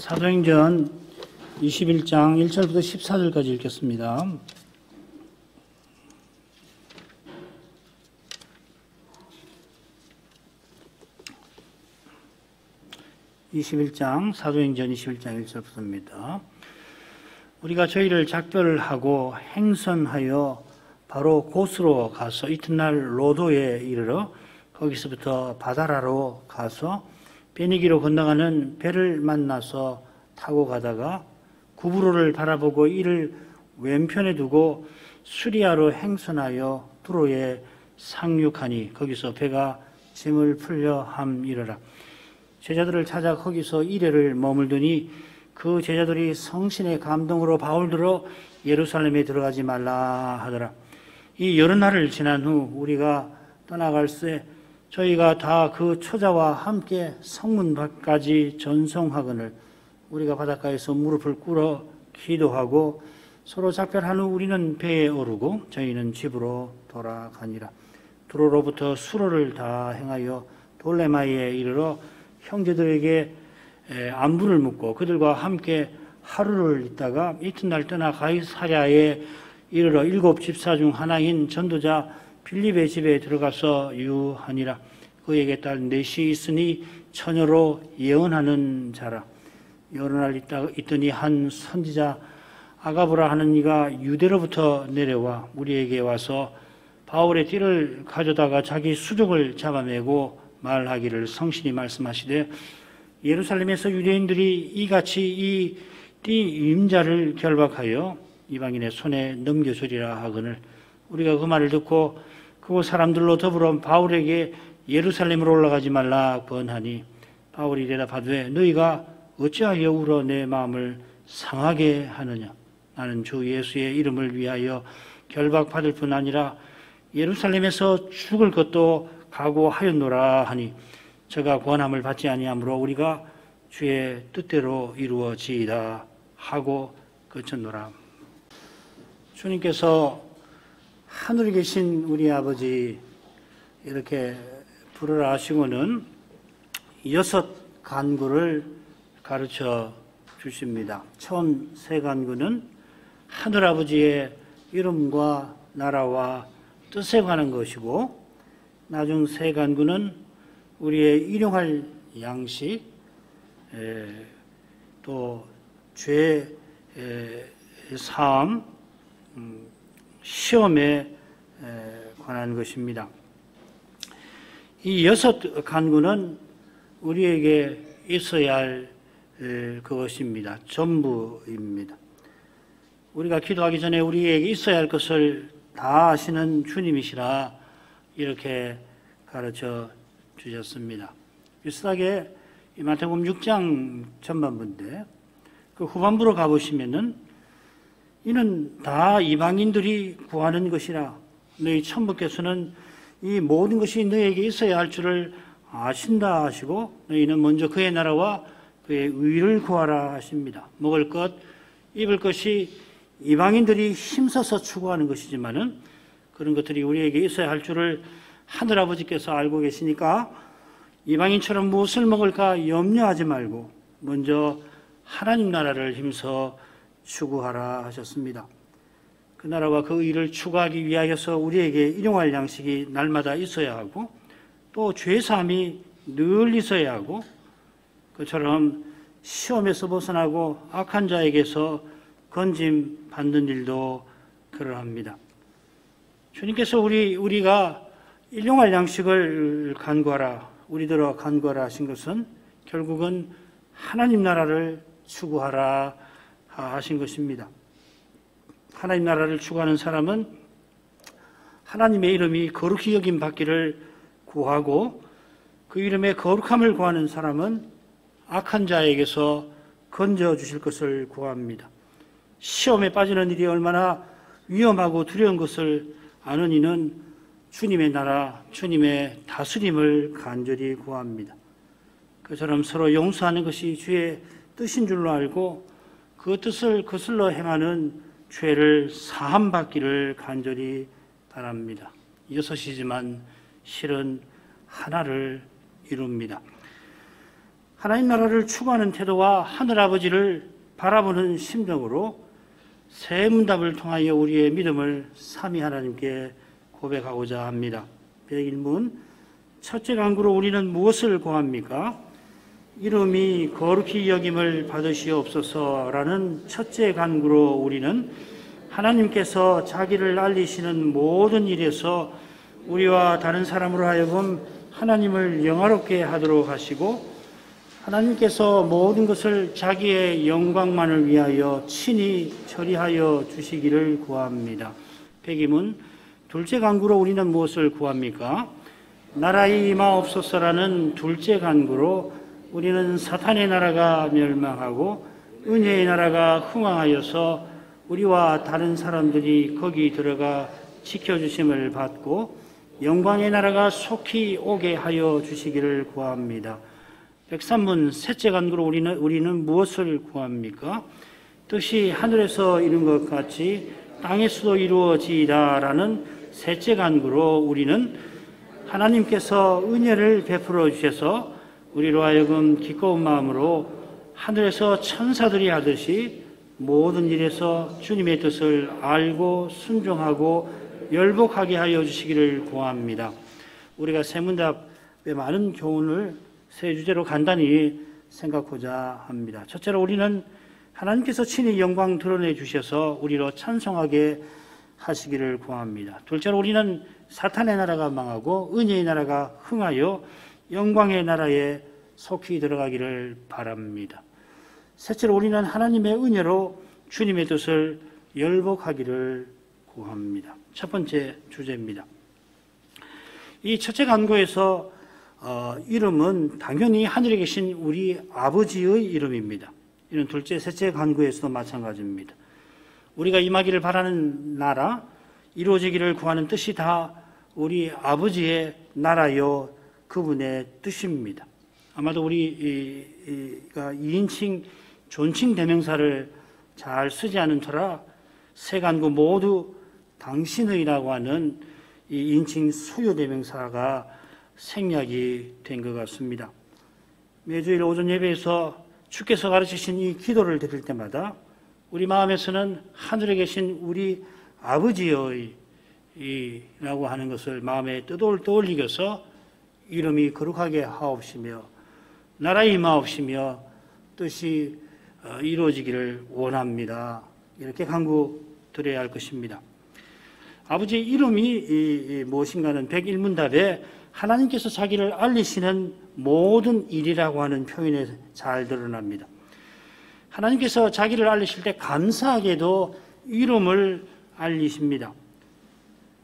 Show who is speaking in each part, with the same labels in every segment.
Speaker 1: 사도행전 21장 1절부터 14절까지 읽겠습니다. 사도행전 21장 1절부터입니다. 우리가 저희를 작별하고 행선하여 바로 곳으로 가서 이튿날 로도에 이르러 거기서부터 바다라로 가서 베니기로 건너가는 배를 만나서 타고 가다가 구브로를 바라보고 이를 왼편에 두고 수리아로 행선하여 두로에 상륙하니 거기서 배가 짐을 풀려 함이르라. 제자들을 찾아 거기서 이레를 머물더니 그 제자들이 성신의 감동으로 바울들어 예루살렘에 들어가지 말라 하더라. 이 여러 날을 지난 후 우리가 떠나갈새 저희가 다 그 처자와 함께 성문 밖까지 전송하거늘 우리가 바닷가에서 무릎을 꿇어 기도하고 서로 작별한 후 우리는 배에 오르고 저희는 집으로 돌아가니라. 두로로부터 수로를 다 행하여 돌레마이에 이르러 형제들에게 안부를 묻고 그들과 함께 하루를 있다가 이튿날 떠나 가이사랴에 이르러 7 집사 중 하나인 전도자 빌립의 집에 들어가서 유하니라. 그에게 딸 넷이 있으니 처녀로 예언하는 자라. 여러 날 있더니 한 선지자 아가보라 하는 이가 유대로부터 내려와 우리에게 와서 바울의 띠를 가져다가 자기 수족을 잡아매고 말하기를 성신이 말씀하시되 예루살렘에서 유대인들이 이같이 이 띠 임자를 결박하여 이방인의 손에 넘겨주리라 하거늘 우리가 그 말을 듣고 그곳 사람들로 더불어 바울에게 예루살렘으로 올라가지 말라 권하니 바울이 대답하되 너희가 어찌하여 울어 내 마음을 상하게 하느냐. 나는 주 예수의 이름을 위하여 결박받을 뿐 아니라 예루살렘에서 죽을 것도 각오하였노라 하니 저가 권함을 받지 아니하므로 우리가 주의 뜻대로 이루어지이다 하고 그쳤노라. 주님께서 하늘에 계신 우리 아버지 이렇게 부르라 하시고는 6 간구를 가르쳐 주십니다. 처음 3 간구는 하늘아버지의 이름과 나라와 뜻에 관한 것이고 나중 3 간구는 우리의 일용할 양식 또 죄 사함 시험에 관한 것입니다. 이 6 간구는 우리에게 있어야 할 그것입니다. 전부입니다. 우리가 기도하기 전에 우리에게 있어야 할 것을 다 아시는 주님이시라 이렇게 가르쳐 주셨습니다. 비슷하게 마태복음 6장 전반부인데 그 후반부로 가보시면은 이는 다 이방인들이 구하는 것이라 너희 천부께서는 이 모든 것이 너희에게 있어야 할 줄을 아신다 하시고 너희는 먼저 그의 나라와 그의 의를 구하라 하십니다. 먹을 것, 입을 것이 이방인들이 힘써서 추구하는 것이지만은 그런 것들이 우리에게 있어야 할 줄을 하늘아버지께서 알고 계시니까 이방인처럼 무엇을 먹을까 염려하지 말고 먼저 하나님 나라를 힘써 추구하라 하셨습니다. 그 나라와 그 의를 추구하기 위하여서 우리에게 일용할 양식이 날마다 있어야 하고 또 죄사함이 늘 있어야 하고 그처럼 시험에서 벗어나고 악한 자에게서 건짐 받는 일도 그러합니다. 주님께서 우리가 일용할 양식을 간구하라, 우리들어 간구하라 하신 것은 결국은 하나님 나라를 추구하라 하신 것입니다. 하나님 나라를 추구하는 사람은 하나님의 이름이 거룩히 여김 받기를 구하고 그 이름의 거룩함을 구하는 사람은 악한 자에게서 건져주실 것을 구합니다. 시험에 빠지는 일이 얼마나 위험하고 두려운 것을 아는 이는 주님의 나라, 주님의 다스림을 간절히 구합니다. 그처럼 서로 용서하는 것이 주의 뜻인 줄로 알고 그 뜻을 거슬러 행하는 죄를 사함받기를 간절히 바랍니다. 6이지만 실은 하나를 이룹니다. 하나님 나라를 추구하는 태도와 하늘아버지를 바라보는 심정으로 세 문답을 통하여 우리의 믿음을 삼위 하나님께 고백하고자 합니다. 101문, 첫째 간구로 우리는 무엇을 구합니까? 이름이 거룩히 여김을 받으시옵소서라는 첫째 간구로 우리는 하나님께서 자기를 알리시는 모든 일에서 우리와 다른 사람으로 하여금 하나님을 영화롭게 하도록 하시고 하나님께서 모든 것을 자기의 영광만을 위하여 친히 처리하여 주시기를 구합니다. 102문, 둘째 간구로 우리는 무엇을 구합니까? 나라의 임하옵소서라는 둘째 간구로 우리는 사탄의 나라가 멸망하고 은혜의 나라가 흥왕하여서 우리와 다른 사람들이 거기 들어가 지켜주심을 받고 영광의 나라가 속히 오게 하여 주시기를 구합니다. 103문, 셋째 간구로 우리는 무엇을 구합니까? 뜻이 하늘에서 이룬 것 같이 땅에서도 이루어지이다라는 셋째 간구로 우리는 하나님께서 은혜를 베풀어 주셔서 우리로 하여금 기꺼운 마음으로 하늘에서 천사들이 하듯이 모든 일에서 주님의 뜻을 알고 순종하고 열복하게 하여 주시기를 구합니다. 우리가 세 문답의 많은 교훈을 세 주제로 간단히 생각하고자 합니다. 첫째로 우리는 하나님께서 친히 영광 드러내 주셔서 우리로 찬송하게 하시기를 구합니다. 둘째로 우리는 사탄의 나라가 망하고 은혜의 나라가 흥하여 영광의 나라에 속히 들어가기를 바랍니다. 셋째로 우리는 하나님의 은혜로 주님의 뜻을 열복하기를 구합니다. 첫 번째 주제입니다. 이 첫째 간구에서 이름은 당연히 하늘에 계신 우리 아버지의 이름입니다. 이는 둘째, 셋째 간구에서도 마찬가지입니다. 우리가 임하기를 바라는 나라, 이루어지기를 구하는 뜻이 다 우리 아버지의 나라요 그분의 뜻입니다. 아마도 우리가 2인칭 존칭 대명사를 잘 쓰지 않은 터라 세 간구 모두 당신의라고 하는 이 인칭 수요 대명사가 생략이 된 것 같습니다. 매주일 오전 예배에서 주께서 가르치신 이 기도를 드릴 때마다 우리 마음에서는 하늘에 계신 우리 아버지의 라고 하는 것을 마음에 떠올리겨서 이름이 거룩하게 하옵시며 나라의 임하옵시며 뜻이 이루어지기를 원합니다. 이렇게 간구드려야 할 것입니다. 아버지의 이름이 무엇인가는 101문답에 하나님께서 자기를 알리시는 모든 일이라고 하는 표현에 잘 드러납니다. 하나님께서 자기를 알리실 때 감사하게도 이름을 알리십니다.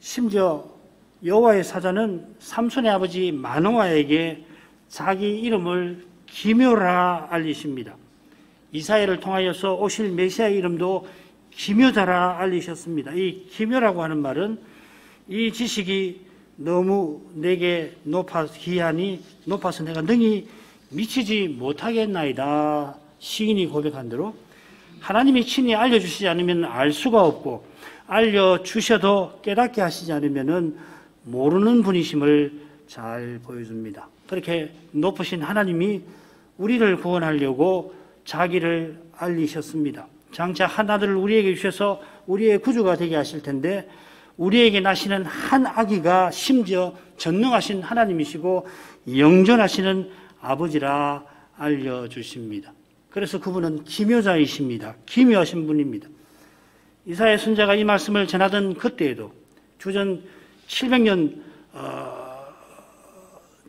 Speaker 1: 심지어 여호와의 사자는 삼손의 아버지 마노아에게 자기 이름을 기묘라 알리십니다. 이사야를 통하여서 오실 메시아의 이름도 기묘자라 알리셨습니다. 이 기묘라고 하는 말은 이 지식이 너무 내게 기한이 높아서 내가 능히 미치지 못하겠나이다. 시인이 고백한 대로 하나님이 친히 알려주시지 않으면 알 수가 없고 알려주셔도 깨닫게 하시지 않으면 모르는 분이심을 잘 보여줍니다. 그렇게 높으신 하나님이 우리를 구원하려고 자기를 알리셨습니다. 장차 한 아들을 우리에게 주셔서 우리의 구주가 되게 하실 텐데 우리에게 나시는 한 아기가 심지어 전능하신 하나님이시고 영존하시는 아버지라 알려주십니다. 그래서 그분은 기묘자이십니다. 기묘하신 분입니다. 이사야 선지자가 이 말씀을 전하던 그때에도 주전 700년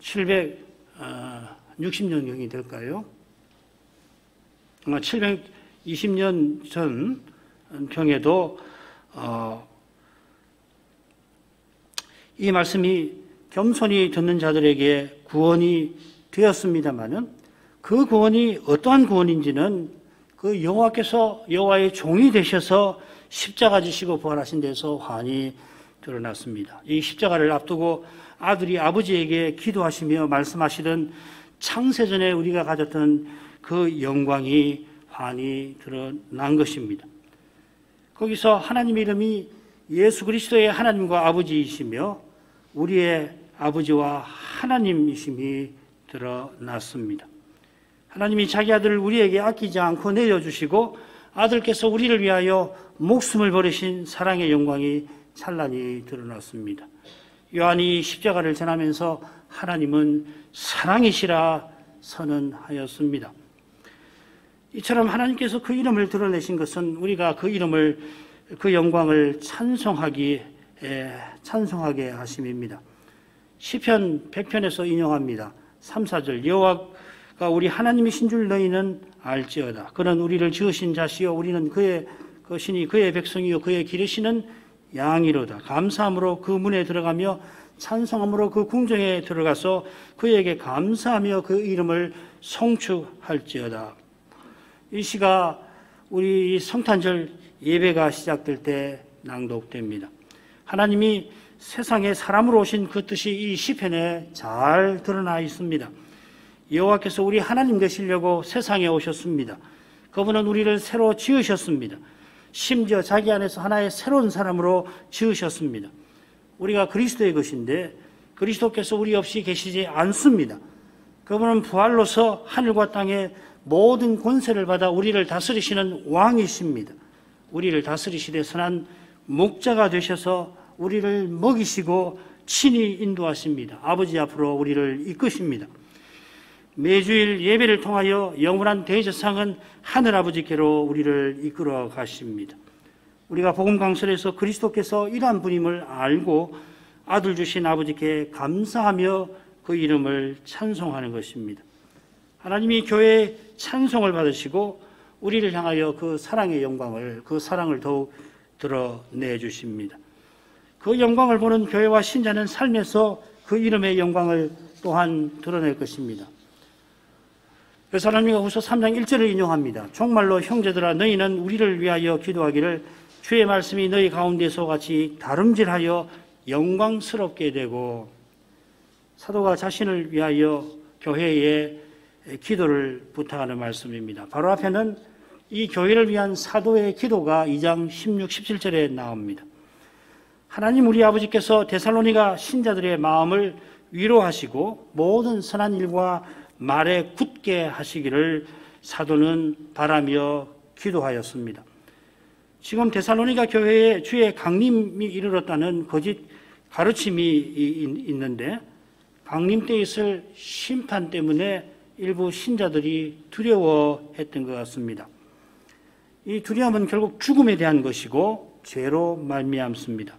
Speaker 1: 760년경이 될까요? 720년 전 경에도 이 말씀이 겸손히 듣는 자들에게 구원이 되었습니다마는 그 구원이 어떠한 구원인지는 그 여호와께서 여호와의 종이 되셔서 십자가 지시고 부활하신 데서 환히 드러났습니다. 이 십자가를 앞두고 아들이 아버지에게 기도하시며 말씀하시던 창세전에 우리가 가졌던 그 영광이 환히 드러난 것입니다. 거기서 하나님의 이름이 예수 그리스도의 하나님과 아버지이시며 우리의 아버지와 하나님이심이 드러났습니다. 하나님이 자기 아들을 우리에게 아끼지 않고 내어주시고 아들께서 우리를 위하여 목숨을 버리신 사랑의 영광이 찬란히 드러났습니다. 요한이 십자가를 전하면서 하나님은 사랑이시라 선언하였습니다. 이처럼 하나님께서 그 이름을 드러내신 것은 우리가 그 이름을, 그 영광을 찬송하게 하심입니다. 시편 100편에서 인용합니다. 3, 4절 여호와가 우리 하나님이신 줄 너희는 알지어다. 그는 우리를 지으신 자시요 우리는 그의 것이니 그의 백성이요 그의 기르시는 양이로다. 감사함으로 그 문에 들어가며 찬송함으로 그 궁정에 들어가서 그에게 감사하며 그 이름을 송축할지어다. 이 시가 우리 성탄절 예배가 시작될 때 낭독됩니다. 하나님이 세상에 사람으로 오신 그 뜻이 이 시편에 잘 드러나 있습니다. 여호와께서 우리 하나님 되시려고 세상에 오셨습니다. 그분은 우리를 새로 지으셨습니다. 심지어 자기 안에서 하나의 새로운 사람으로 지으셨습니다. 우리가 그리스도의 것인데 그리스도께서 우리 없이 계시지 않습니다. 그분은 부활로서 하늘과 땅의 모든 권세를 받아 우리를 다스리시는 왕이십니다. 우리를 다스리시되 선한 목자가 되셔서 우리를 먹이시고 친히 인도하십니다. 아버지 앞으로 우리를 이끄십니다. 매주일 예배를 통하여 영원한 대제사장은 하늘아버지께로 우리를 이끌어 가십니다. 우리가 복음 강설에서 그리스도께서 이러한 분임을 알고 아들 주신 아버지께 감사하며 그 이름을 찬송하는 것입니다. 하나님이 교회의 찬송을 받으시고 우리를 향하여 그 사랑의 영광을, 그 사랑을 더욱 드러내 주십니다. 그 영광을 보는 교회와 신자는 삶에서 그 이름의 영광을 또한 드러낼 것입니다. 그래서 하나님과 후서 3장 1절을 인용합니다. 정말로 형제들아 너희는 우리를 위하여 기도하기를 주의 말씀이 너희 가운데서 같이 다름질하여 영광스럽게 되고, 사도가 자신을 위하여 교회에 기도를 부탁하는 말씀입니다. 바로 앞에는 이 교회를 위한 사도의 기도가 2장 16, 17절에 나옵니다. 하나님 우리 아버지께서 데살로니가 신자들의 마음을 위로하시고 모든 선한 일과 말에 굳게 하시기를 사도는 바라며 기도하였습니다. 지금 데살로니가 교회에 주의 강림이 이르렀다는 거짓 가르침이 있는데 강림 때 있을 심판 때문에 일부 신자들이 두려워했던 것 같습니다. 이 두려움은 결국 죽음에 대한 것이고 죄로 말미암습니다.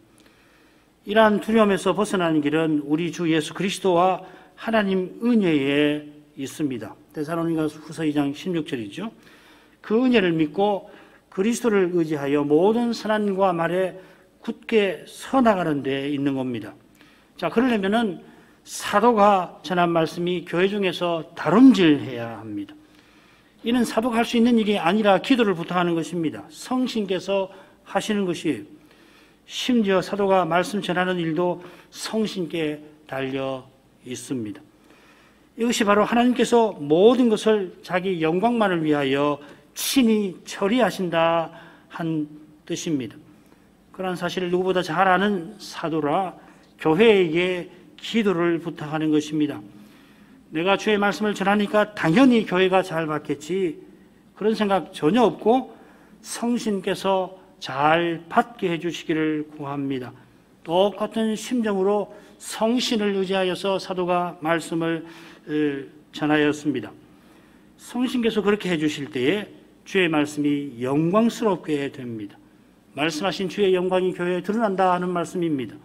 Speaker 1: 이러한 두려움에서 벗어나는 길은 우리 주 예수 그리스도와 하나님 은혜에 있습니다. 데살로니가 후서 2장 16절이죠. 그 은혜를 믿고 그리스도를 의지하여 모든 선한과 말에 굳게 서나가는 데 있는 겁니다. 자, 그러려면은 사도가 전한 말씀이 교회 중에서 다름질해야 합니다. 이는 사도가 할 수 있는 일이 아니라 기도를 부탁하는 것입니다. 성신께서 하시는 것이에요. 심지어 사도가 말씀 전하는 일도 성신께 달려 있습니다. 이것이 바로 하나님께서 모든 것을 자기 영광만을 위하여 친히 처리하신다 한 뜻입니다. 그러한 사실을 누구보다 잘 아는 사도라 교회에게 기도를 부탁하는 것입니다. 내가 주의 말씀을 전하니까 당연히 교회가 잘 받겠지, 그런 생각 전혀 없고 성신께서 잘 받게 해주시기를 구합니다. 똑같은 심정으로 성신을 의지하여서 사도가 말씀을 전하였습니다. 성신께서 그렇게 해주실 때에 주의 말씀이 영광스럽게 됩니다. 말씀하신 주의 영광이 교회에 드러난다 하는 말씀입니다.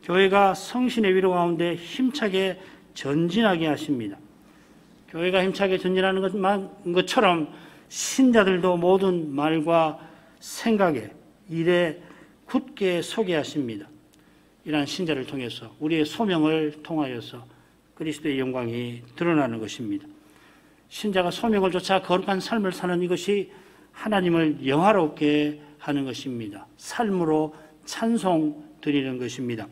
Speaker 1: 교회가 성신의 위로 가운데 힘차게 전진하게 하십니다. 교회가 힘차게 전진하는 것처럼 신자들도 모든 말과 생각에, 일에 굳게 서게 하십니다. 이러한 신자를 통해서 우리의 소명을 통하여서 그리스도의 영광이 드러나는 것입니다. 신자가 소명을 쫓아 거룩한 삶을 사는 이것이 하나님을 영화롭게 하는 것입니다. 삶으로 찬송 드리는 것입니다.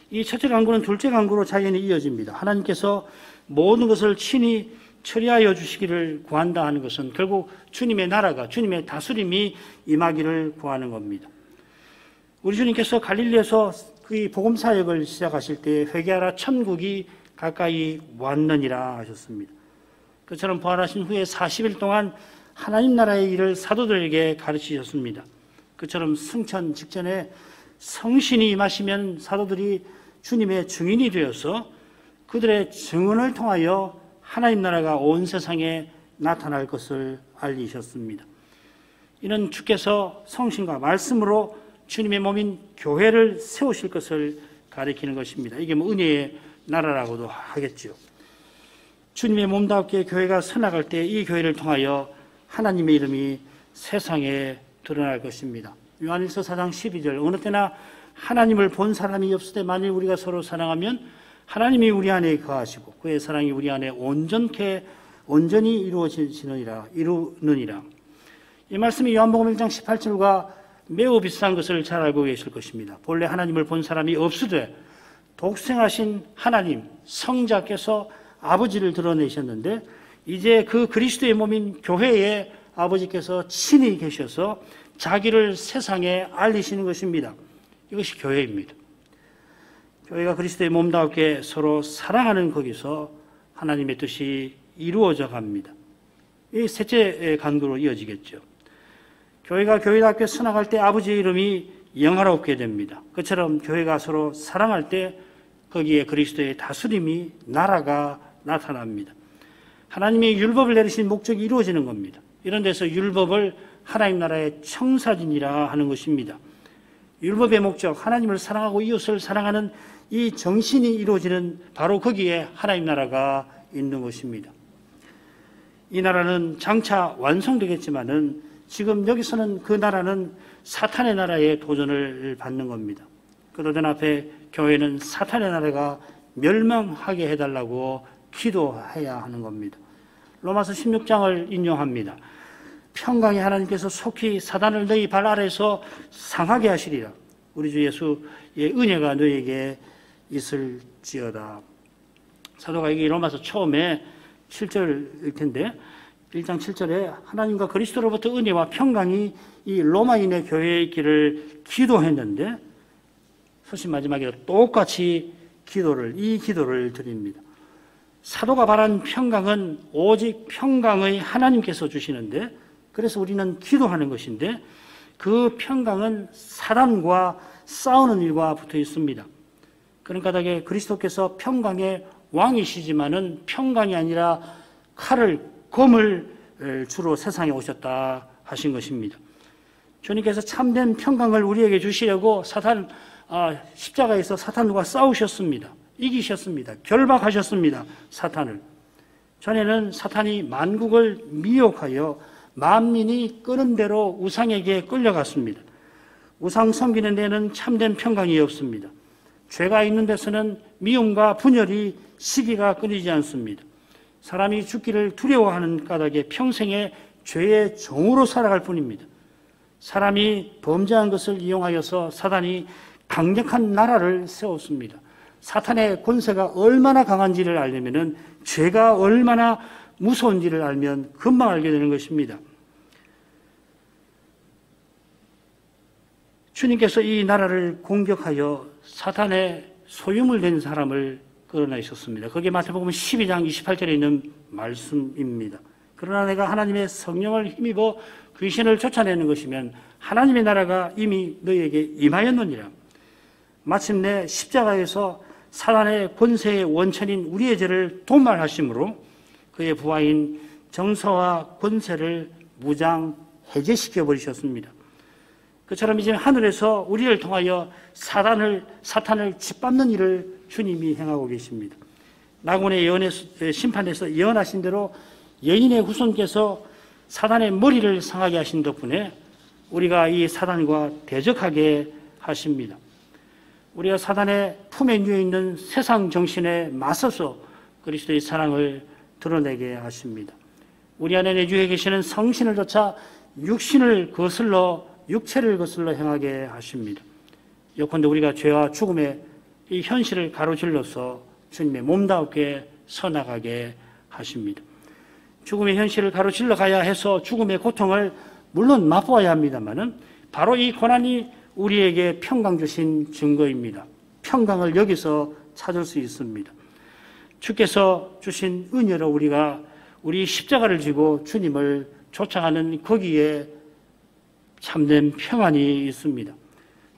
Speaker 1: 이 첫째 강구는 둘째 강구로 자연히 이어집니다. 하나님께서 모든 것을 친히 처리하여 주시기를 구한다 하는 것은 결국 주님의 나라가, 주님의 다스림이 임하기를 구하는 겁니다. 우리 주님께서 갈릴리에서 그 복음 사역을 시작하실 때 회개하라 천국이 가까이 왔느니라 하셨습니다. 그처럼 부활하신 후에 40일 동안 하나님 나라의 일을 사도들에게 가르치셨습니다. 그처럼 승천 직전에 성신이 임하시면 사도들이 주님의 증인이 되어서 그들의 증언을 통하여 하나님 나라가 온 세상에 나타날 것을 알리셨습니다. 이는 주께서 성신과 말씀으로 주님의 몸인 교회를 세우실 것을 가리키는 것입니다. 이게 은혜의 나라라고도 하겠죠. 주님의 몸답게 교회가 서나갈 때 이 교회를 통하여 하나님의 이름이 세상에 드러날 것입니다. 요한일서 4장 12절 어느 때나 하나님을 본 사람이 없을 때 만일 우리가 서로 사랑하면 하나님이 우리 안에 거하시고 그의 사랑이 우리 안에 온전히 이루느니라. 이 말씀이 요한복음 1장 18절과 매우 비슷한 것을 잘 알고 계실 것입니다. 본래 하나님을 본 사람이 없으되 독생하신 하나님 성자께서 아버지를 드러내셨는데 이제 그 그리스도의 몸인 교회에 아버지께서 친히 계셔서 자기를 세상에 알리시는 것입니다. 이것이 교회입니다. 교회가 그리스도의 몸답게 서로 사랑하는 거기서 하나님의 뜻이 이루어져 갑니다. 이 셋째 간구로 이어지겠죠. 교회가 교회답게 서나갈 때 아버지의 이름이 영화롭게 됩니다. 그처럼 교회가 서로 사랑할 때 거기에 그리스도의 다스림이 나라가 나타납니다. 하나님이 율법을 내리신 목적이 이루어지는 겁니다. 이런 데서 율법을 하나님 나라의 청사진이라 하는 것입니다. 율법의 목적, 하나님을 사랑하고 이웃을 사랑하는 이 정신이 이루어지는 바로 거기에 하나님 나라가 있는 것입니다. 이 나라는 장차 완성되겠지만은 지금 여기서는 그 나라는 사탄의 나라에 도전을 받는 겁니다. 그 도전 앞에 교회는 사탄의 나라가 멸망하게 해달라고 기도해야 하는 겁니다. 로마서 16장을 인용합니다. 평강의 하나님께서 속히 사단을 너희 발 아래에서 상하게 하시리라. 우리 주 예수의 은혜가 너희에게 있을지어다. 사도가 여기 로마서 처음에 7절일 텐데 1장 7절에 하나님과 그리스도로부터 은혜와 평강이 이 로마인의 교회에 있기를 기도했는데 서신 마지막에 똑같이 이 기도를 드립니다. 사도가 바란 평강은 오직 평강의 하나님께서 주시는데 그래서 우리는 기도하는 것인데 그 평강은 사단과 싸우는 일과 붙어 있습니다. 그런 까닭에 그리스도께서 평강의 왕이시지만은 평강이 아니라 검을 주로 세상에 오셨다 하신 것입니다. 주님께서 참된 평강을 우리에게 주시려고 십자가에서 사탄과 싸우셨습니다. 이기셨습니다. 결박하셨습니다. 사탄을. 전에는 사탄이 만국을 미혹하여 만민이 끄는 대로 우상에게 끌려갔습니다. 우상 섬기는 데는 참된 평강이 없습니다. 죄가 있는 데서는 미움과 분열이 시기가 끊이지 않습니다. 사람이 죽기를 두려워하는 까닭에 평생에 죄의 종으로 살아갈 뿐입니다. 사람이 범죄한 것을 이용하여서 사단이 강력한 나라를 세웠습니다. 사탄의 권세가 얼마나 강한지를 알려면 죄가 얼마나 무서운지를 알면 금방 알게 되는 것입니다. 주님께서 이 나라를 공격하여 사탄의 소유물 된 사람을 끌어내셨습니다. 그게 마태복음 12장 28절에 있는 말씀입니다. 그러나 내가 하나님의 성령을 힘입어 귀신을 쫓아내는 것이면 하나님의 나라가 이미 너희에게 임하였느니라. 마침내 십자가에서 사단의 권세의 원천인 우리의 죄를 도말하심으로 그의 부하인 정서와 권세를 무장 해제시켜 버리셨습니다. 그처럼 이제 하늘에서 우리를 통하여 사탄을 짓밟는 일을 주님이 행하고 계십니다. 낙원의 심판에서 예언하신 대로 여인의 후손께서 사단의 머리를 상하게 하신 덕분에 우리가 이 사단과 대적하게 하십니다. 우리가 사단의 품에 누워 있는 세상 정신에 맞서서 그리스도의 사랑을 드러내게 하십니다. 우리 안에 내주해 계시는 성신을 쫓아 육체를 거슬러 행하게 하십니다. 예컨대 우리가 죄와 죽음의 이 현실을 가로질러서 주님의 몸답게 서나가게 하십니다. 죽음의 현실을 가로질러 가야 해서 죽음의 고통을 물론 맛보아야 합니다만은 바로 이 고난이 우리에게 평강 주신 증거입니다. 평강을 여기서 찾을 수 있습니다. 주께서 주신 은혜로 우리가 우리 십자가를 지고 주님을 쫓아가는 거기에 참된 평안이 있습니다.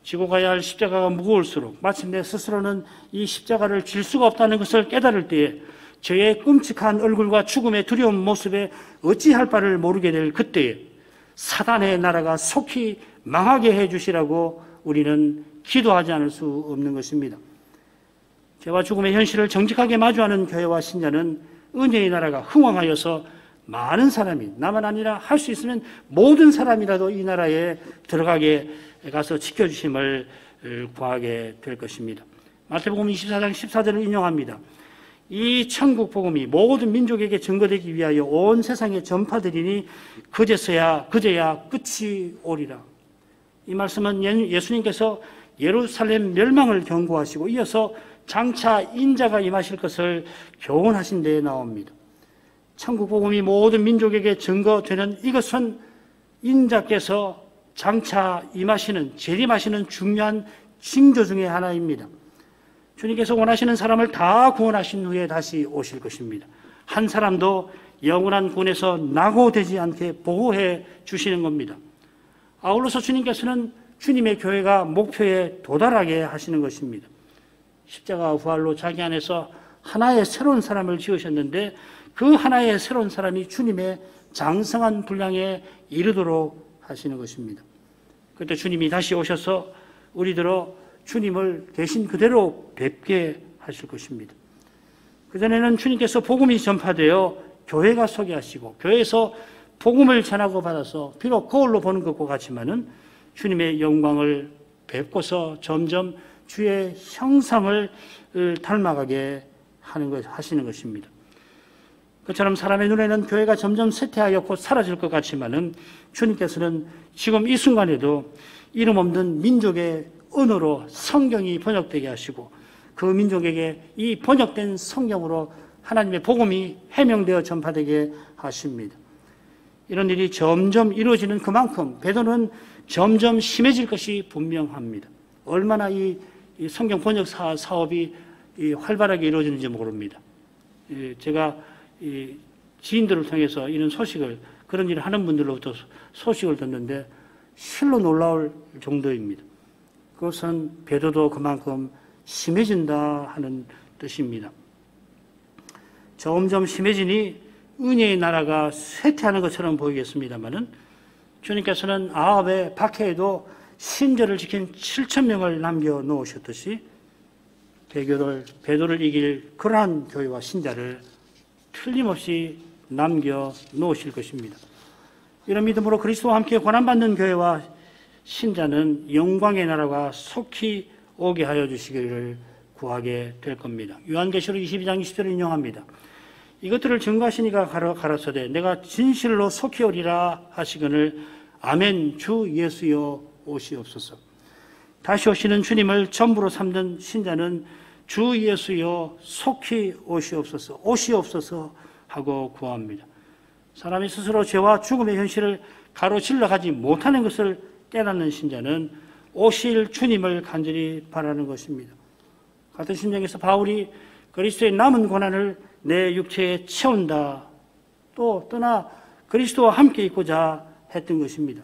Speaker 1: 지고 가야 할 십자가가 무거울수록 마침내 스스로는 이 십자가를 질 수가 없다는 것을 깨달을 때에 저의 끔찍한 얼굴과 죽음의 두려운 모습에 어찌할 바를 모르게 될 그때에 사단의 나라가 속히 망하게 해주시라고 우리는 기도하지 않을 수 없는 것입니다. 죄와 죽음의 현실을 정직하게 마주하는 교회와 신자는 은혜의 나라가 흥왕하여서 많은 사람이, 나만 아니라 할 수 있으면 모든 사람이라도 이 나라에 들어가게 가서 지켜주심을 구하게 될 것입니다. 마태복음 24장 14절을 인용합니다. 이 천국 복음이 모든 민족에게 증거되기 위하여 온 세상에 전파되리니 그제야 끝이 오리라. 이 말씀은 예수님께서 예루살렘 멸망을 경고하시고 이어서 장차 인자가 임하실 것을 교훈하신 데에 나옵니다. 천국 복음이 모든 민족에게 증거되는 이것은 인자께서 장차 임하시는, 재림하시는 중요한 징조 중에 하나입니다. 주님께서 원하시는 사람을 다 구원하신 후에 다시 오실 것입니다. 한 사람도 영원한 군에서 낙오되지 않게 보호해 주시는 겁니다. 아울러서 주님께서는 주님의 교회가 목표에 도달하게 하시는 것입니다. 십자가 부활로 자기 안에서 하나의 새로운 사람을 지으셨는데 그 하나의 새로운 사람이 주님의 장성한 분량에 이르도록 하시는 것입니다. 그때 주님이 다시 오셔서 우리들로 주님을 계신 그대로 뵙게 하실 것입니다. 그전에는 주님께서 복음이 전파되어 교회가 소개하시고 교회에서 복음을 전하고 받아서 비록 거울로 보는 것과 같지만은 주님의 영광을 뵙고서 점점 주의 형상을 닮아가게 하시는 것입니다. 그처럼 사람의 눈에는 교회가 점점 쇠퇴하여 곧 사라질 것 같지만은 주님께서는 지금 이 순간에도 이름 없는 민족의 언어로 성경이 번역되게 하시고 그 민족에게 이 번역된 성경으로 하나님의 복음이 해명되어 전파되게 하십니다. 이런 일이 점점 이루어지는 그만큼 배도는 점점 심해질 것이 분명합니다. 얼마나 이 성경 번역 사업이 활발하게 이루어지는지 모릅니다. 제가 지인들을 통해서 이런 소식을, 그런 일을 하는 분들로부터 소식을 듣는데 실로 놀라울 정도입니다. 그것은 배도도 그만큼 심해진다 하는 뜻입니다. 점점 심해지니 은혜의 나라가 쇠퇴하는 것처럼 보이겠습니다만은 주님께서는 아합의 박해에도 신절을 지킨 7,000명을 남겨 놓으셨듯이 배도를 이길 그러한 교회와 신자를 틀림없이 남겨 놓으실 것입니다. 이런 믿음으로 그리스도와 함께 고난받는 교회와 신자는 영광의 나라가 속히 오게 하여 주시기를 구하게 될 겁니다. 요한계시록 22장 20절을 인용합니다. 이것들을 증거하시니가 가라사대 내가 진실로 속히 오리라 하시거늘 아멘. 주 예수여 오시옵소서. 다시 오시는 주님을 전부로 삼는 신자는 주 예수여 속히 오시옵소서, 오시옵소서 하고 구합니다. 사람이 스스로 죄와 죽음의 현실을 가로질러 가지 못하는 것을 깨닫는 신자는 오실 주님을 간절히 바라는 것입니다. 같은 심정에서 바울이 그리스도의 남은 고난을 내 육체에 채운다, 또 떠나 그리스도와 함께 있고자 했던 것입니다.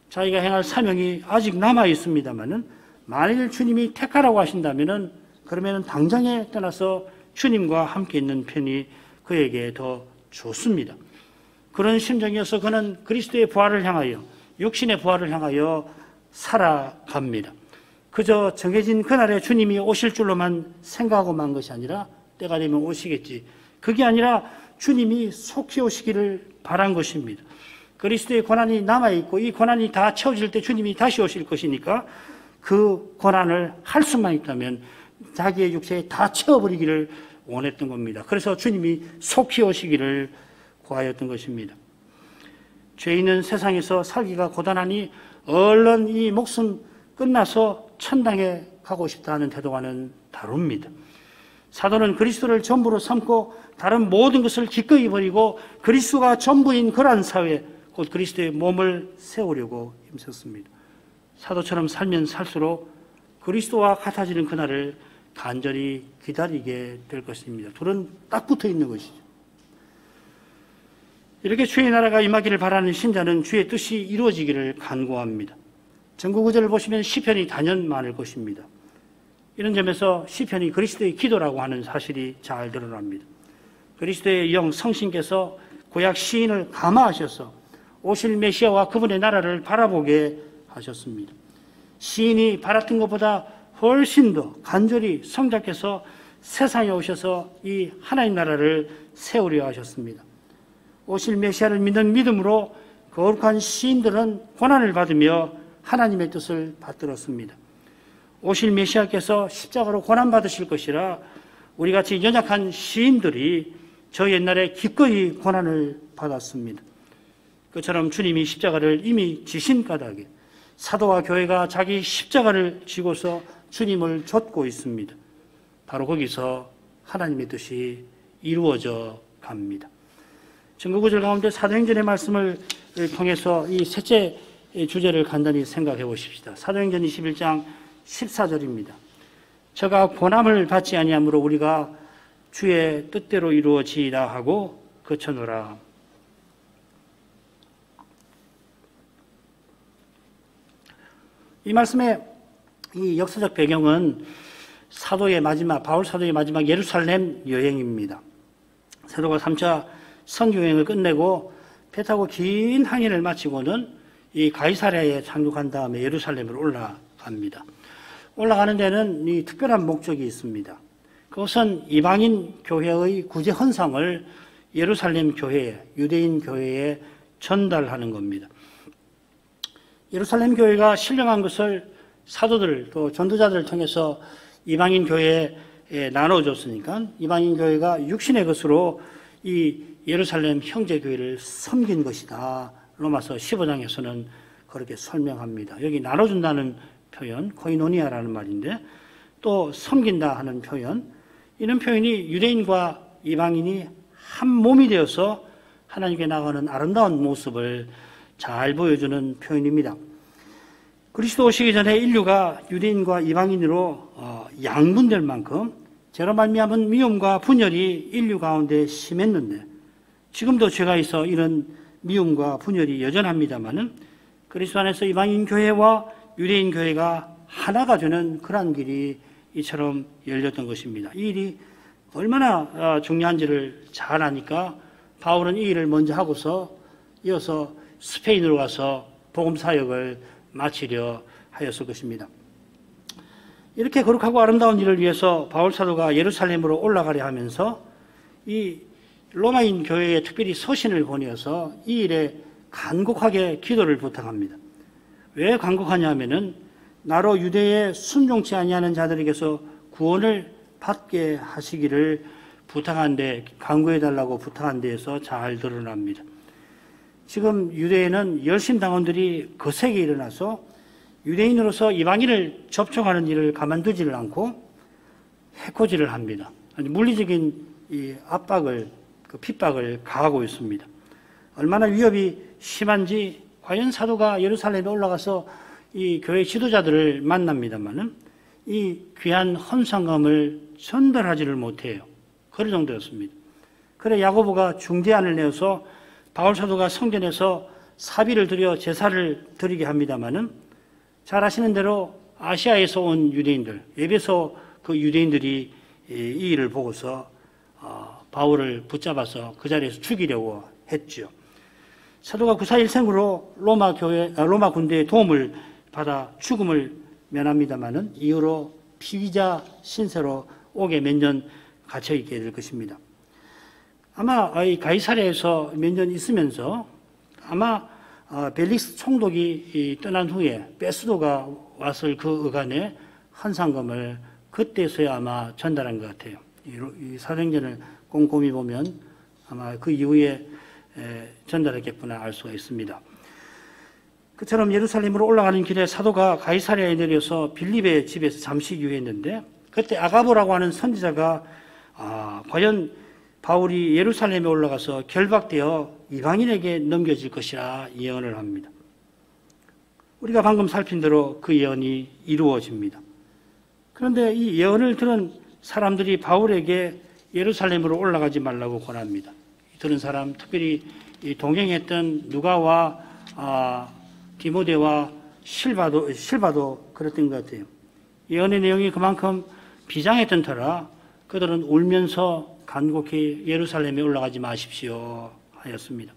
Speaker 1: 자기가 행할 사명이 아직 남아 있습니다만은 만일 주님이 택하라고 하신다면은 그러면은 당장에 떠나서 주님과 함께 있는 편이 그에게 더 좋습니다. 그런 심정이어서 그는 그리스도의 부활을 향하여, 육신의 부활을 향하여 살아갑니다. 그저 정해진 그날에 주님이 오실 줄로만 생각하고 만 것이 아니라 때가 되면 오시겠지, 그게 아니라 주님이 속히 오시기를 바란 것입니다. 그리스도의 고난이 남아있고 이 고난이 다 채워질 때 주님이 다시 오실 것이니까 그 고난을 할 수만 있다면 자기의 육체에 다 채워버리기를 원했던 겁니다. 그래서 주님이 속히 오시기를 구하였던 것입니다. 죄인은 세상에서 살기가 고단하니 얼른 이 목숨 끝나서 천당에 가고 싶다 하는 태도와는 다릅니다. 사도는 그리스도를 전부로 삼고 다른 모든 것을 기꺼이 버리고 그리스도가 전부인 그러한 사회, 곧 그리스도의 몸을 세우려고 힘썼습니다. 사도처럼 살면 살수록 그리스도와 같아지는 그날을 간절히 기다리게 될 것입니다. 둘은 딱 붙어 있는 것이죠. 이렇게 주의 나라가 임하기를 바라는 신자는 주의 뜻이 이루어지기를 간구합니다. 전구구절을 보시면 시편이 단연 많을 것입니다. 이런 점에서 시편이 그리스도의 기도라고 하는 사실이 잘 드러납니다. 그리스도의 영 성신께서 구약 시인을 감화하셔서 오실 메시아와 그분의 나라를 바라보게 하셨습니다. 시인이 바랐던 것보다 훨씬 더 간절히 성자께서 세상에 오셔서 이 하나님 나라를 세우려 하셨습니다. 오실 메시아를 믿는 믿음으로 거룩한 시인들은 고난을 받으며 하나님의 뜻을 받들었습니다. 오실 메시아께서 십자가로 고난받으실 것이라 우리같이 연약한 시인들이 저 옛날에 기꺼이 고난을 받았습니다. 그처럼 주님이 십자가를 이미 지신 까닭에 사도와 교회가 자기 십자가를 지고서 주님을 좇고 있습니다. 바로 거기서 하나님의 뜻이 이루어져 갑니다. 전구구절 가운데 사도행전의 말씀을 통해서 이 셋째 주제를 간단히 생각해 보십시다. 사도행전 21장 14절입니다. 저가 고난을 받지 아니하므로 우리가 주의 뜻대로 이루어지이다 하고 그쳐노라. 이 말씀의 이 역사적 배경은 바울 사도의 마지막 예루살렘 여행입니다. 사도가 3차 선교여행을 끝내고 배 타고 긴 항해를 마치고는 이 가이사랴에 상륙한 다음에 예루살렘으로 올라갑니다. 올라가는 데는 이 특별한 목적이 있습니다. 그것은 이방인 교회의 구제 헌상을 예루살렘 교회에, 유대인 교회에 전달하는 겁니다. 예루살렘 교회가 신령한 것을 사도들 또 전도자들을 통해서 이방인 교회에 나눠줬으니까 이방인 교회가 육신의 것으로 이 예루살렘 형제 교회를 섬긴 것이다. 로마서 15장에서는 그렇게 설명합니다. 여기 나눠준다는 표현, 코이노니아라는 말인데 또 섬긴다 하는 표현, 이런 표현이 유대인과 이방인이 한 몸이 되어서 하나님께 나가는 아름다운 모습을 잘 보여주는 표현입니다. 그리스도 오시기 전에 인류가 유대인과 이방인으로 양분될 만큼 죄로 말미암은 미움과 분열이 인류 가운데 심했는데 지금도 죄가 있어 이런 미움과 분열이 여전합니다마는 그리스도 안에서 이방인 교회와 유대인 교회가 하나가 되는 그러한 길이 이처럼 열렸던 것입니다. 이 일이 얼마나 중요한지를 잘 아니까 바울은 이 일을 먼저 하고서 이어서 스페인으로 가서 복음 사역을 마치려 하였을 것입니다. 이렇게 거룩하고 아름다운 일을 위해서 바울 사도가 예루살렘으로 올라가려 하면서 이 로마인 교회에 특별히 서신을 보내어서 이 일에 간곡하게 기도를 부탁합니다. 왜 간곡하냐 하면은 나로 유대에 순종치 아니하는 자들에게서 구원을 받게 하시기를 부탁한데, 간구해달라고 부탁한 데에서 잘 드러납니다. 지금 유대에는 열심당원들이 거세게 일어나서 유대인으로서 이방인을 접촉하는 일을 가만두지를 않고 해코지를 합니다. 물리적인 이 압박을, 핍박을 가하고 있습니다. 얼마나 위협이 심한지 과연 사도가 예루살렘에 올라가서 이 교회 지도자들을 만납니다만은 이 귀한 헌상금을 전달하지를 못해요. 그럴 정도였습니다. 그래 야고보가 중재안을 내어서 바울 사도가 성전에서 사비를 드려 제사를 드리게 합니다마는 잘 아시는 대로 아시아에서 온 유대인들, 에베소 그 유대인들이 이 일을 보고서 바울을 붙잡아서 그 자리에서 죽이려고 했죠. 사도가 구사일생으로 로마 군대의 도움을 받아 죽음을 면합니다마는 이후로 피의자 신세로 옥에 몇 년 갇혀 있게 될 것입니다. 아마 이 가이사랴에서 몇 년 있으면서 아마 벨릭스 총독이 떠난 후에 베스도가 왔을 그 어간에 헌상금을 그때서야 아마 전달한 것 같아요. 이 사도행전을 꼼꼼히 보면 아마 그 이후에 전달했겠구나 알 수가 있습니다. 그처럼 예루살렘으로 올라가는 길에 사도가 가이사랴에 내려서 빌립의 집에서 잠시 유했는데 그때 아가보라고 하는 선지자가 과연 바울이 예루살렘에 올라가서 결박되어 이방인에게 넘겨질 것이라 예언을 합니다. 우리가 방금 살핀 대로 그 예언이 이루어집니다. 그런데 이 예언을 들은 사람들이 바울에게 예루살렘으로 올라가지 말라고 권합니다. 들은 사람, 특별히 이 동행했던 누가와 디모데와 실바도 그랬던 것 같아요. 이 은혜 내용이 그만큼 비장했던 터라 그들은 울면서 간곡히 예루살렘에 올라가지 마십시오 하였습니다.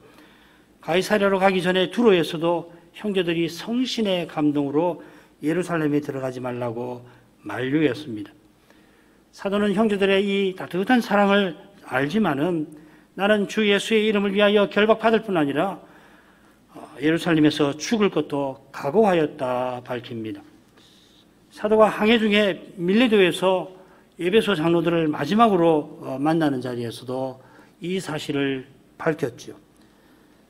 Speaker 1: 가이사랴로 가기 전에 두로에서도 형제들이 성신의 감동으로 예루살렘에 들어가지 말라고 만류했습니다. 사도는 형제들의 이 따뜻한 사랑을 알지만은 나는 주 예수의 이름을 위하여 결박받을 뿐 아니라 예루살렘에서 죽을 것도 각오하였다 밝힙니다. 사도가 항해 중에 밀레도에서 에베소 장로들을 마지막으로 만나는 자리에서도 이 사실을 밝혔죠.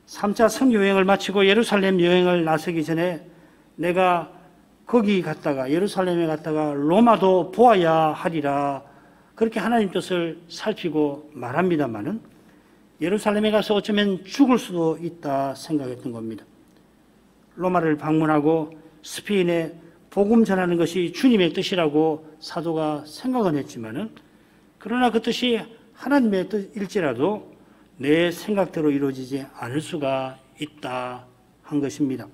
Speaker 1: 3차 선교여행을 마치고 예루살렘 여행을 나서기 전에 내가 거기 갔다가 예루살렘에 갔다가 로마도 보아야 하리라 그렇게 하나님 뜻을 살피고 말합니다마는 예루살렘에 가서 어쩌면 죽을 수도 있다 생각했던 겁니다. 로마를 방문하고 스페인에 복음 전하는 것이 주님의 뜻이라고 사도가 생각은 했지만은 그러나 그 뜻이 하나님의 뜻일지라도 내 생각대로 이루어지지 않을 수가 있다 한 것입니다.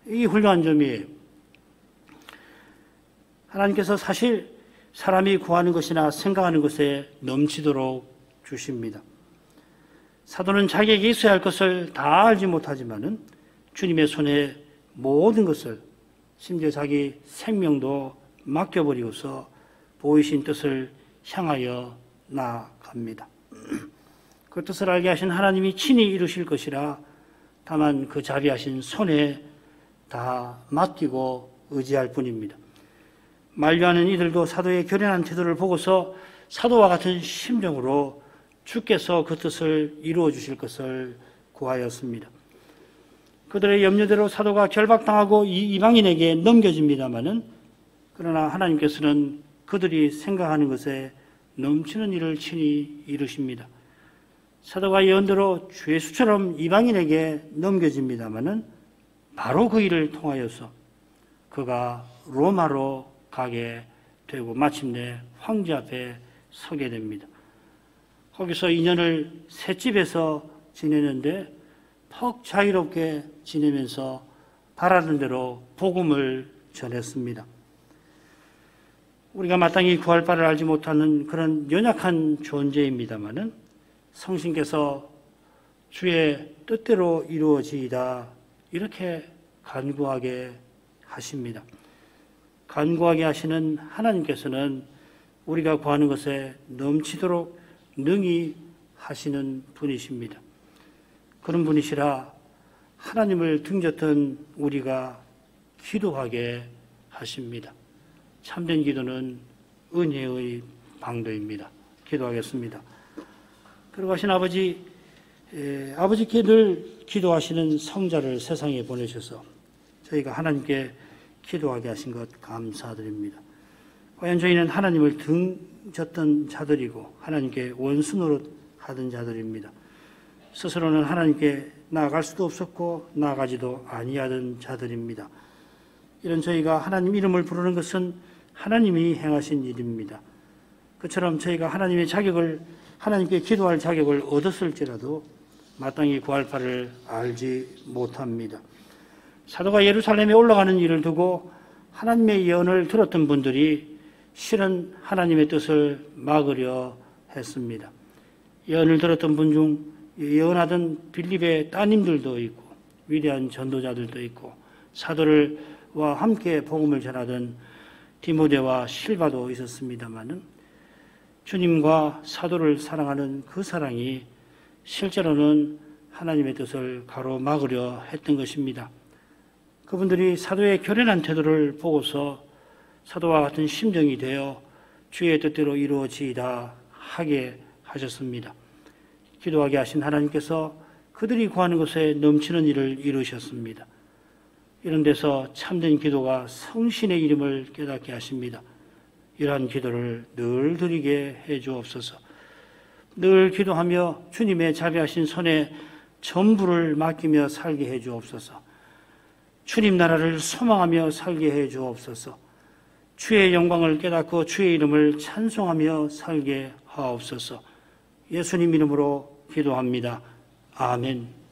Speaker 1: 이게 훌륭한 점이에요. 하나님께서 사실 사람이 구하는 것이나 생각하는 것에 넘치도록 주십니다. 사도는 자기에게 있어야 할 것을 다 알지 못하지만은 주님의 손에 모든 것을 심지어 자기 생명도 맡겨버리고서 보이신 뜻을 향하여 나아갑니다. 그 뜻을 알게 하신 하나님이 친히 이루실 것이라 다만 그 자비하신 손에 다 맡기고 의지할 뿐입니다. 만류하는 이들도 사도의 결연한 태도를 보고서 사도와 같은 심정으로 주께서 그 뜻을 이루어 주실 것을 구하였습니다. 그들의 염려대로 사도가 결박당하고 이방인에게 넘겨집니다마는 그러나 하나님께서는 그들이 생각하는 것에 넘치는 일을 친히 이루십니다. 사도가 예언대로 주 예수처럼 이방인에게 넘겨집니다마는 바로 그 일을 통하여서 그가 로마로 가게 되고 마침내 황제 앞에 서게 됩니다. 거기서 2년을 셋집에서 지내는데 퍽 자유롭게 지내면서 바라는 대로 복음을 전했습니다. 우리가 마땅히 구할 바를 알지 못하는 그런 연약한 존재입니다마는 성신께서 주의 뜻대로 이루어지이다 이렇게 간구하게 하십니다. 간구하게 하시는 하나님께서는 우리가 구하는 것에 넘치도록 능히 하시는 분이십니다. 그런 분이시라 하나님을 등졌던 우리가 기도하게 하십니다. 참된 기도는 은혜의 방도입니다. 기도하겠습니다. 그러고 하신 아버지께 늘 기도하시는 성자를 세상에 보내셔서 저희가 하나님께 기도하게 하신 것 감사드립니다. 과연 저희는 하나님을 등졌던 자들이고 하나님께 원수 노릇하던 자들입니다. 스스로는 하나님께 나아갈 수도 없었고 나아가지도 아니하던 자들입니다. 이런 저희가 하나님 이름을 부르는 것은 하나님이 행하신 일입니다. 그처럼 저희가 하나님께 기도할 자격을 얻었을지라도 마땅히 구할 바를 알지 못합니다. 사도가 예루살렘에 올라가는 일을 두고 하나님의 예언을 들었던 분들이 실은 하나님의 뜻을 막으려 했습니다. 예언을 들었던 분 중 예언하던 빌립의 따님들도 있고 위대한 전도자들도 있고 사도와 함께 복음을 전하던 디모데와 실바도 있었습니다마는 주님과 사도를 사랑하는 그 사랑이 실제로는 하나님의 뜻을 가로막으려 했던 것입니다. 그분들이 사도의 결연한 태도를 보고서 사도와 같은 심정이 되어 주의 뜻대로 이루어지이다 하게 하셨습니다. 기도하게 하신 하나님께서 그들이 구하는 것에 넘치는 일을 이루셨습니다. 이런 데서 참된 기도가 성신의 이름을 깨닫게 하십니다. 이러한 기도를 늘 드리게 해 주옵소서. 늘 기도하며 주님의 자비하신 손에 전부를 맡기며 살게 해 주옵소서. 주님 나라를 소망하며 살게 해 주옵소서. 주의 영광을 깨닫고 주의 이름을 찬송하며 살게 하옵소서. 예수님 이름으로 기도합니다. 아멘.